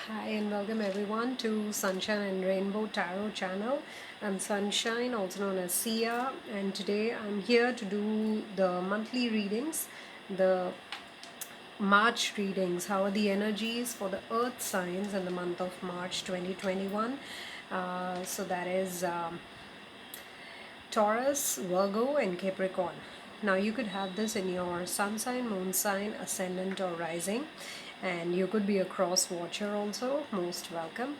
Hi and welcome everyone to Sunshine and Rainbow Tarot channel. I'm Sunshine, also known as Sia, and today I'm here to do the monthly readings, the March readings. How are the energies for the earth signs in the month of March 2021? So that is Taurus, Virgo, and Capricorn. Now, you could have this in your sun sign, moon sign, ascendant, or rising, and you could be a cross watcher also. Most welcome.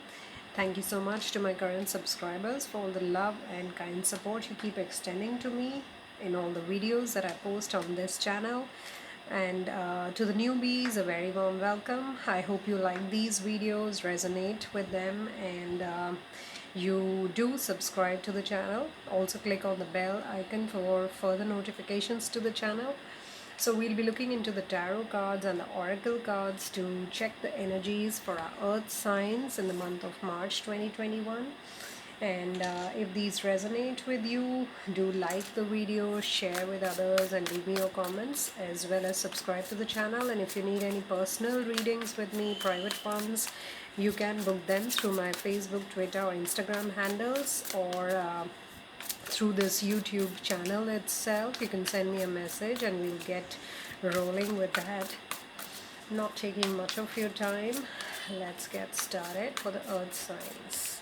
Thank you so much to my current subscribers for all the love and kind support you keep extending to me in all the videos that I post on this channel. And to the newbies, a very warm welcome. I hope you like these videos, resonate with them, and you do subscribe to the channel. Also, click on the bell icon for further notifications to the channel. So, we'll be looking into the tarot cards and the oracle cards to check the energies for our earth signs in the month of March 2021. And if these resonate with you, do like the video, share with others, and leave me your comments, as well as subscribe to the channel. And if you need any personal readings with me, private ones, you can book them through my Facebook, Twitter, or Instagram handles, or through this YouTube channel itself. You can send me a message and we'll get rolling with that. Not taking much of your time, let's get started for the earth signs.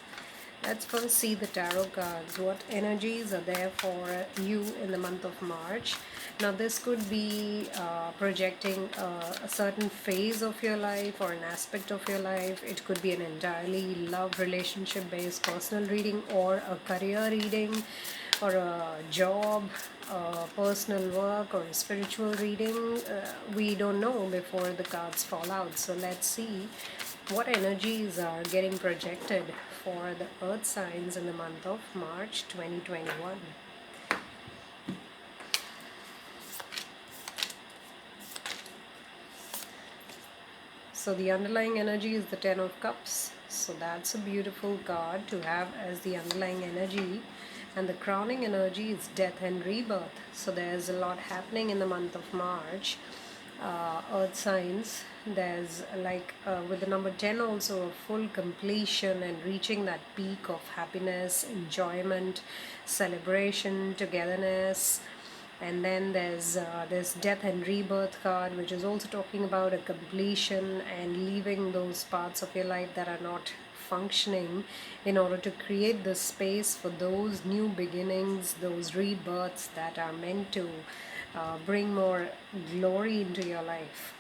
Let's first see the tarot cards. What energies are there for you in the month of March? Now, this could be projecting a certain phase of your life or an aspect of your life. It could be an entirely love relationship based personal reading, or a career reading, or a job, personal work, or a spiritual reading. We don't know before the cards fall out. So, let's see what energies are getting projected for the earth signs in the month of March 2021. So the underlying energy is the Ten of Cups. So that's a beautiful card to have as the underlying energy. And the crowning energy is death and rebirth. So there's a lot happening in the month of March. Earth signs, there's with the number 10 also a full completion and reaching that peak of happiness, enjoyment, celebration, togetherness. And then there's this death and rebirth card, which is also talking about a completion and leaving those parts of your life that are not functioning in order to create the space for those new beginnings, those rebirths that are meant to bring more glory into your life.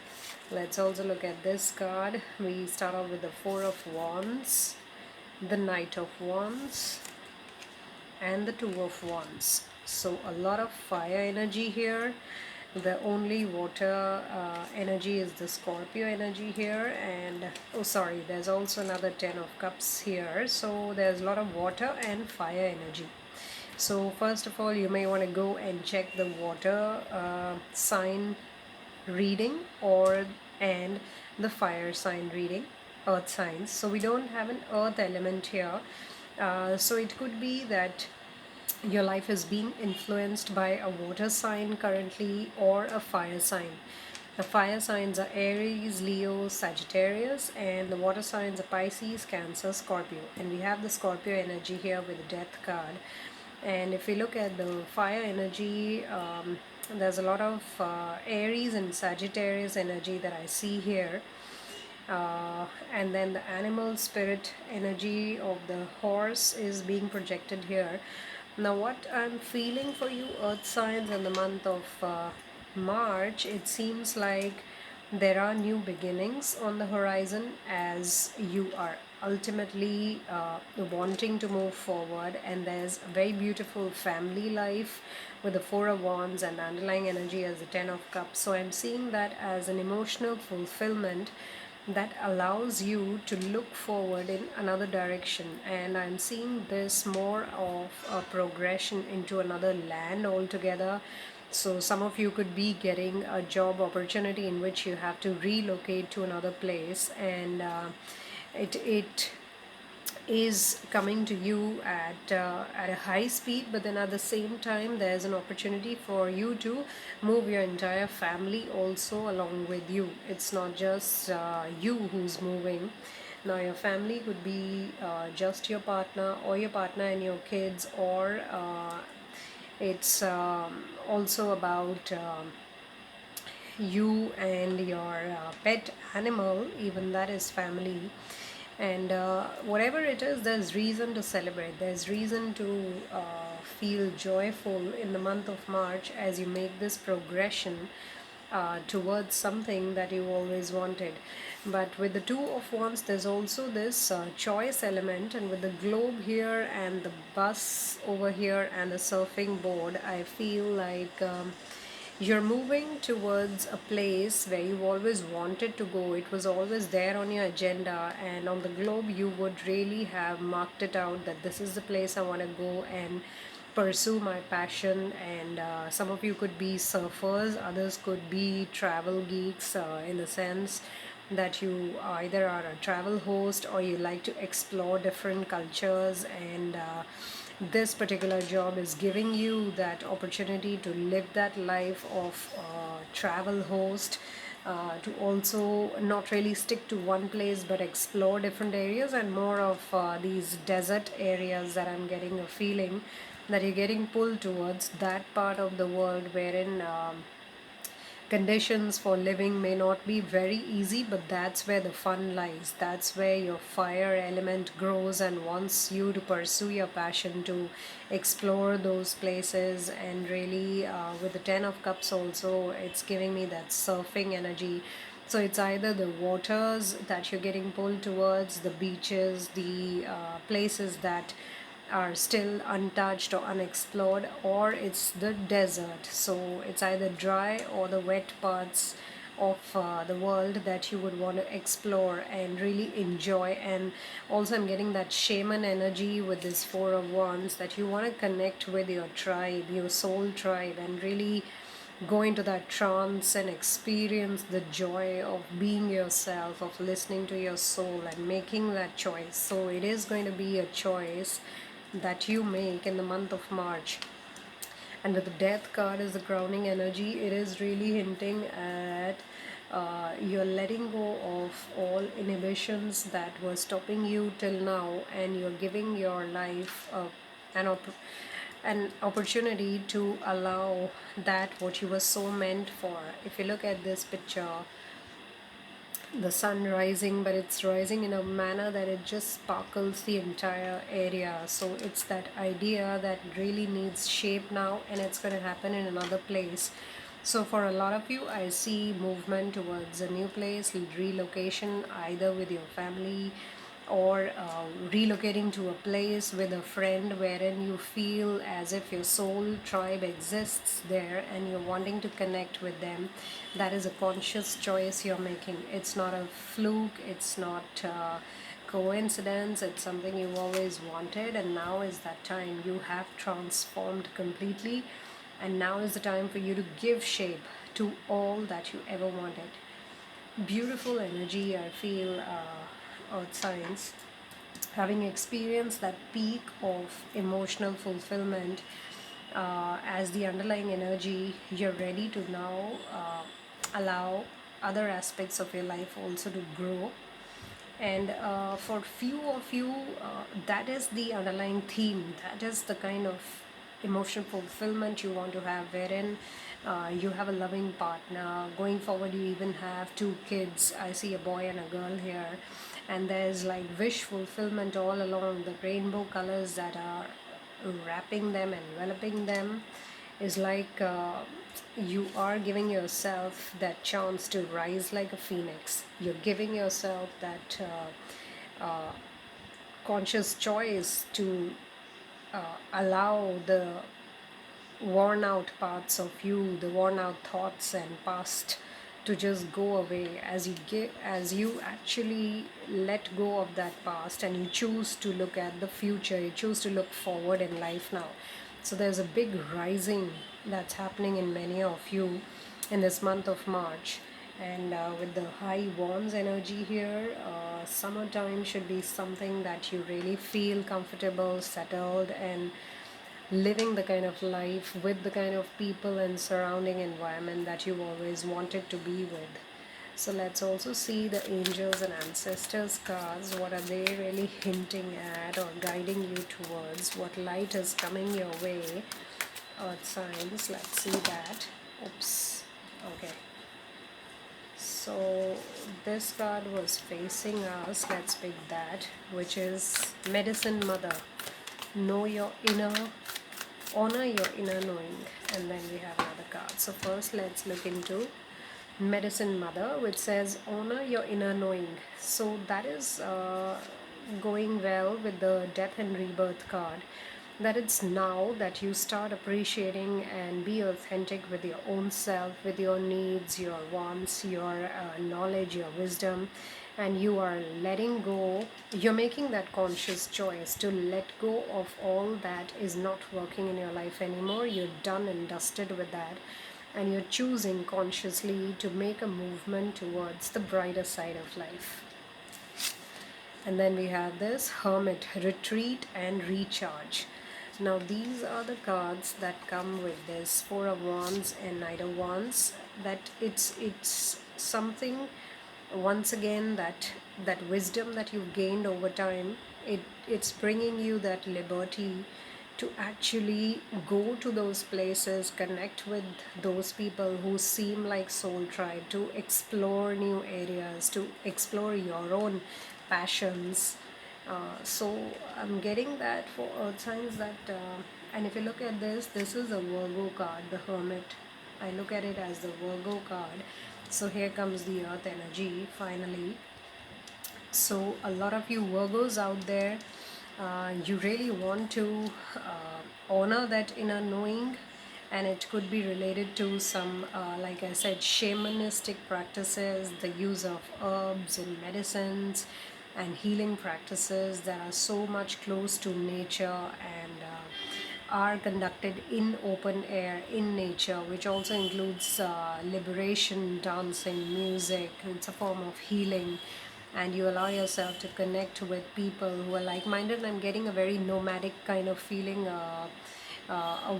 Let's also look at this card. We start off with the Four of Wands, the Knight of Wands, and the Two of Wands. So a lot of fire energy here. The only water energy is the Scorpio energy here, and oh sorry, there's also another Ten of Cups here. So there's a lot of water and fire energy. So first of all, you may want to go and check the water sign reading or and the fire sign reading, earth signs. So we don't have an earth element here. So it could be that your life is being influenced by a water sign currently or a fire sign. The fire signs are Aries, Leo, Sagittarius, and the water signs are Pisces, Cancer, Scorpio. And we have the Scorpio energy here with the Death card. And if we look at the fire energy, there's a lot of Aries and Sagittarius energy that I see here. And then the animal spirit energy of the horse is being projected here. Now, what I'm feeling for you, earth signs, in the month of March, it seems like there are new beginnings on the horizon as you are ultimately wanting to move forward, and there's a very beautiful family life with the Four of Wands and the underlying energy as the Ten of Cups. So I'm seeing that as an emotional fulfillment that allows you to look forward in another direction, and I'm seeing this more of a progression into another land altogether. So some of you could be getting a job opportunity in which you have to relocate to another place, and it is coming to you at a high speed, but then at the same time there's an opportunity for you to move your entire family also along with you. It's not just you who's moving. Now your family could be just your partner or your partner and your kids, or it's also about you and your pet animal, even that is family. And whatever it is, there's reason to celebrate, there's reason to feel joyful in the month of March as you make this progression towards something that you always wanted. But with the Two of Wands, there's also this choice element, and with the globe here and the bus over here and the surfing board, I feel like you're moving towards a place where you always wanted to go. It was always there on your agenda, and on the globe, you would really have marked it out that this is the place I want to go and pursue my passion. And some of you could be surfers, others could be travel geeks, in the sense that you either are a travel host or you like to explore different cultures, and this particular job is giving you that opportunity to live that life of travel host, to also not really stick to one place but explore different areas, and more of these desert areas that I'm getting a feeling that you're getting pulled towards, that part of the world wherein conditions for living may not be very easy, but that's where the fun lies. That's where your fire element grows and wants you to pursue your passion to explore those places. And really, with the Ten of Cups, also, it's giving me that surfing energy. So it's either the waters that you're getting pulled towards, the beaches, the places that are still untouched or unexplored, or it's the desert. So it's either dry or the wet parts of the world that you would want to explore and really enjoy. And also, I'm getting that shaman energy with this Four of Wands, that you want to connect with your tribe, your soul tribe, and really go into that trance and experience the joy of being yourself, of listening to your soul and making that choice. So it is going to be a choice that you make in the month of March. And with the Death card as the grounding energy, it is really hinting at you're letting go of all inhibitions that were stopping you till now, and you're giving your life an opportunity to allow that what you were so meant for. If you look at this picture, the sun rising, but it's rising in a manner that it just sparkles the entire area. So it's that idea that really needs shape now, and it's going to happen in another place. So for a lot of you, I see movement towards a new place, relocation, either with your family or relocating to a place with a friend wherein you feel as if your soul tribe exists there and you're wanting to connect with them. That is a conscious choice you're making. It's not a fluke, it's not coincidence, it's something you've always wanted, and now is that time. You have transformed completely, and now is the time for you to give shape to all that you ever wanted. Beautiful energy, I feel, earth signs. Having experienced that peak of emotional fulfillment as the underlying energy, you're ready to now allow other aspects of your life also to grow. And for few of you, that is the underlying theme, that is the kind of emotional fulfillment you want to have, wherein you have a loving partner. Going forward, you even have two kids. I see a boy and a girl here, and there's like wish fulfillment all along. The rainbow colors that are wrapping them, enveloping them, is like you are giving yourself that chance to rise like a phoenix. You're giving yourself that conscious choice to allow the worn out parts of you, the worn out thoughts and past, to just go away as you actually let go of that past and you choose to look at the future, you choose to look forward in life now. So there's a big rising that's happening in many of you in this month of March. And with the high wands energy here, summertime should be something that you really feel comfortable, settled, and living the kind of life with the kind of people and surrounding environment that you always wanted to be with. So let's also see the angels and ancestors cards. What are they really hinting at or guiding you towards? What light is coming your way? Earth signs, let's see that. Oops. Okay. So this card was facing us. Let's pick that, which is Medicine Mother. Know your inner, honor your inner knowing. And then we have another card. So first let's look into Medicine Mother, which says honor your inner knowing. So that is going well with the death and rebirth card, that it's now that you start appreciating and be authentic with your own self, with your needs, your wants, your knowledge, your wisdom, and you are letting go. You're making that conscious choice to let go of all that is not working in your life anymore. You're done and dusted with that, and you're choosing consciously to make a movement towards the brighter side of life. And then we have this Hermit, retreat and recharge. Now these are the cards that come with this Four of Wands and Knight of Wands. That it's something, once again, that wisdom that you've gained over time, it's bringing you that liberty to actually go to those places, connect with those people who seem like soul tribe, to explore new areas, to explore your own passions. So I'm getting that for earth signs that, and if you look at this, this is a Virgo card, the Hermit. I look at it as the Virgo card. So here comes the earth energy finally. So a lot of you Virgos out there, you really want to honor that inner knowing, and it could be related to some, like I said, shamanistic practices, the use of herbs and medicines and healing practices that are so much close to nature and are conducted in open air, in nature, which also includes liberation, dancing, music. It's a form of healing, and you allow yourself to connect with people who are like minded. I'm getting a very nomadic kind of feeling, a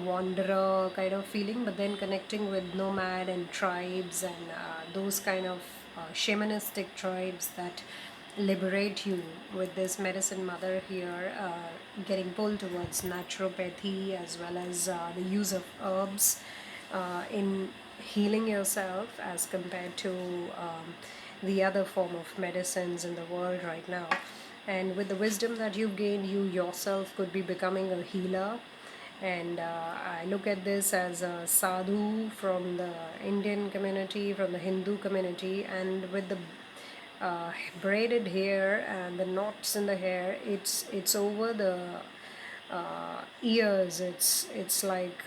wanderer kind of feeling, but then connecting with nomad and tribes and those kind of shamanistic tribes that liberate you with this Medicine Mother here, getting pulled towards naturopathy as well as the use of herbs in healing yourself as compared to the other form of medicines in the world right now. And with the wisdom that you've gained, you yourself could be becoming a healer. And I look at this as a sadhu from the Indian community, from the Hindu community, and with the braided hair and the knots in the hair, it's over the years. It's like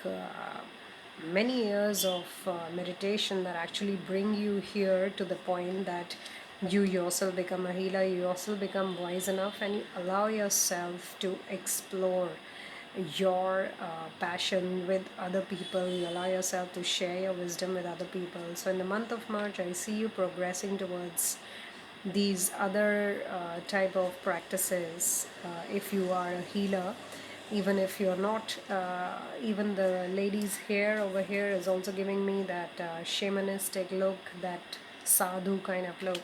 many years of meditation that actually bring you here to the point that you yourself become a healer, you yourself become wise enough, and you allow yourself to explore your passion with other people. You allow yourself to share your wisdom with other people. So in the month of March, I see you progressing towards these other type of practices. If you are a healer, even if you're not, even the ladies here over here is also giving me that shamanistic look, that sadhu kind of look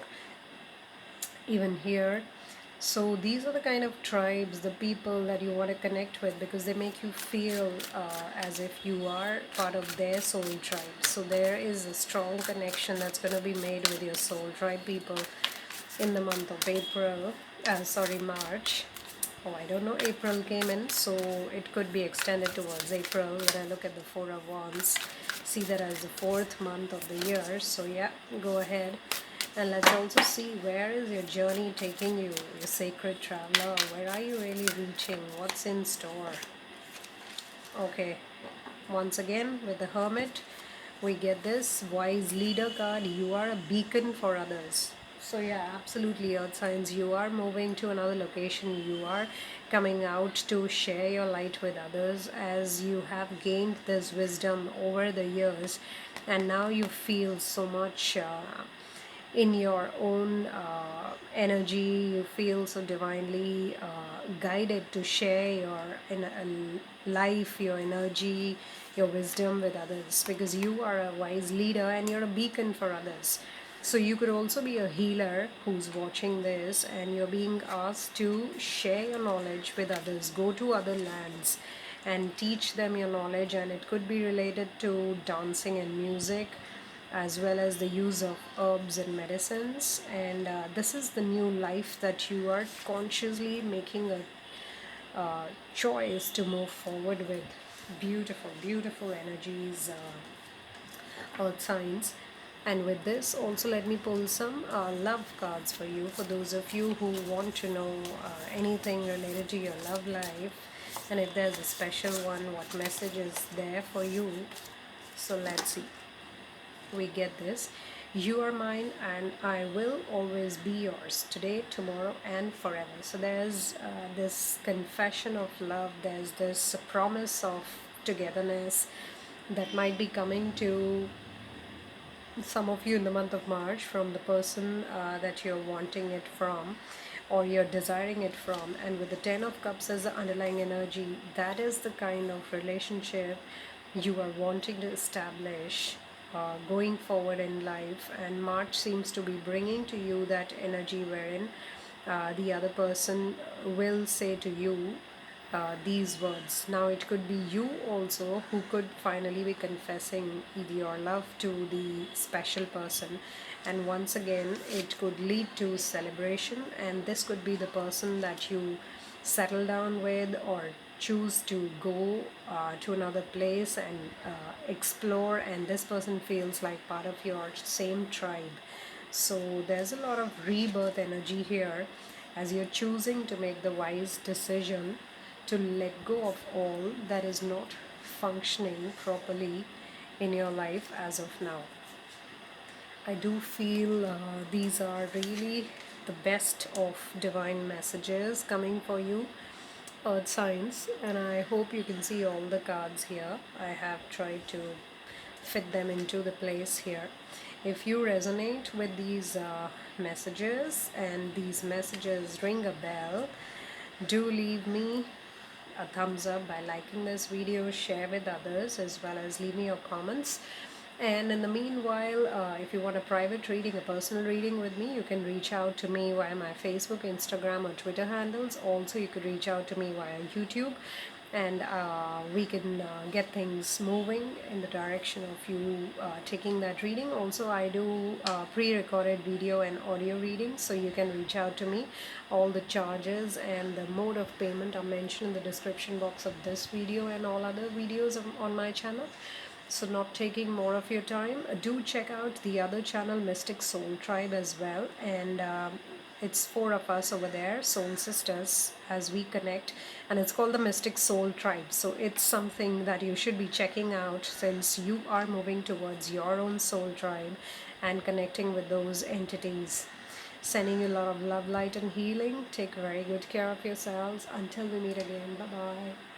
even here. So these are the kind of tribes, the people that you want to connect with, because they make you feel as if you are part of their soul tribe. So there is a strong connection that's going to be made with your soul tribe people in the month of April, March. Oh, I don't know, April came in, so it could be extended towards April. When I look at the Four of Wands, see that as the fourth month of the year. So yeah, go ahead. And let's also see, where is your journey taking you, your sacred traveler? Where are you really reaching? What's in store? Okay, once again with the Hermit, we get this wise leader card. You are a beacon for others. So yeah, absolutely, earth signs, you are moving to another location. You are coming out to share your light with others as you have gained this wisdom over the years, and now you feel so much in your own energy. You feel so divinely guided to share your life, your energy, your wisdom with others, because you are a wise leader and you're a beacon for others. So you could also be a healer who's watching this, and you're being asked to share your knowledge with others. Go to other lands and teach them your knowledge, and it could be related to dancing and music, as well as the use of herbs and medicines. And this is the new life that you are consciously making a choice to move forward with. Beautiful, beautiful energies, earth signs. And with this, also let me pull some love cards for you, for those of you who want to know anything related to your love life, and if there's a special one, what message is there for you. So let's see. We get this. You are mine and I will always be yours, today, tomorrow, and forever. So there's this confession of love, there's this promise of togetherness that might be coming to some of you in the month of March from the person that you're wanting it from, or you're desiring it from. And with the Ten of Cups as the underlying energy, that is the kind of relationship you are wanting to establish going forward in life. And March seems to be bringing to you that energy wherein the other person will say to you these words. Now, it could be you also who could finally be confessing your love to the special person, and once again, it could lead to celebration. And this could be the person that you settle down with, or choose to go to another place and explore, and this person feels like part of your same tribe. So there's a lot of rebirth energy here, as you're choosing to make the wise decision to let go of all that is not functioning properly in your life as of now. I do feel these are really the best of divine messages coming for you, earth signs, and I hope you can see all the cards here. I have tried to fit them into the place here. If you resonate with these messages and these messages ring a bell, do leave me a thumbs up by liking this video, share with others, as well as leave me your comments. And in the meanwhile, if you want a private reading, a personal reading with me, you can reach out to me via my Facebook, Instagram, or Twitter handles. Also, you could reach out to me via YouTube, and we can get things moving in the direction of you taking that reading. Also, I do pre-recorded video and audio readings, so you can reach out to me. All the charges and the mode of payment are mentioned in the description box of this video and all other videos on my channel. So, not taking more of your time, do check out the other channel, Mystic Soul Tribe, as well. And it's 4 of us over there, soul sisters, as we connect, and it's called the Mystic Soul Tribe. So it's something that you should be checking out, since you are moving towards your own soul tribe and connecting with those entities. Sending you a lot of love, light, and healing. Take very good care of yourselves. Until we meet again, bye bye.